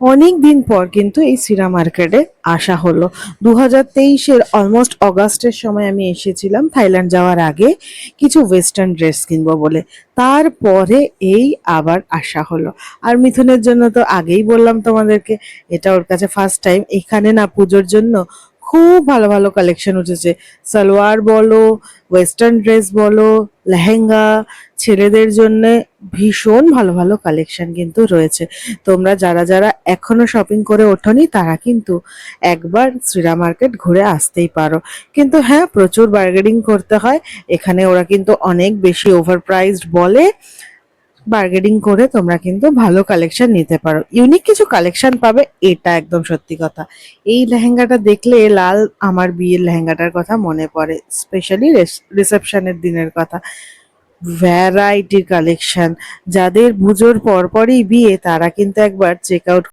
অনেক দিন পর কিন্তু এই সিরা মার্কেটে আসা হলো। 2023-এর অলমোস্ট অগাস্টের সময় আমি এসেছিলাম থাইল্যান্ড যাওয়ার আগে কিছু ওয়েস্টার্ন ড্রেস কিনবো বলে। তারপরে এই আবার আসা হলো। আর মিথুনের জন্য তো আগেই বললাম তোমাদেরকে, এটা ওর কাছে ফার্স্ট টাইম। এখানে না পুজোর জন্য খুব ভালো ভালো কালেকশন উঠেছে। সালোয়ার বলো, ওয়েস্টার্ন ড্রেস বলো, লেহেঙ্গা, ছেলেদের জন্য ভীষণ ভালো ভালো কালেকশন কিন্তু রয়েছে। তোমরা যারা যারা এখনো শপিং করে ওঠোনি তারা কিন্তু একবার শ্রীরা মার্কেট ঘুরে আসতেই পারো। কিন্তু হ্যাঁ, প্রচুর বার্গেনিং করতে হয়। এখানে ওরা কিন্তু অনেক বেশি ওভার প্রাইসড বলে। বার্গেনিং করে তোমরা কিন্তু ভালো কালেকশন নিতে পারো, ইউনিক কিছু কালেকশন পাবে, এটা একদম সত্যি কথা। এই লেহেঙ্গাটা দেখলে লাল আমার বিয়ের লেহেঙ্গাটার কথা মনে পড়ে, স্পেশালি রিসেপশনের দিনের কথা। ভ্যারাইটির কালেকশন, যাদের পুজোর পরপরই বিয়ে তারা কিন্তু একবার চেক আউট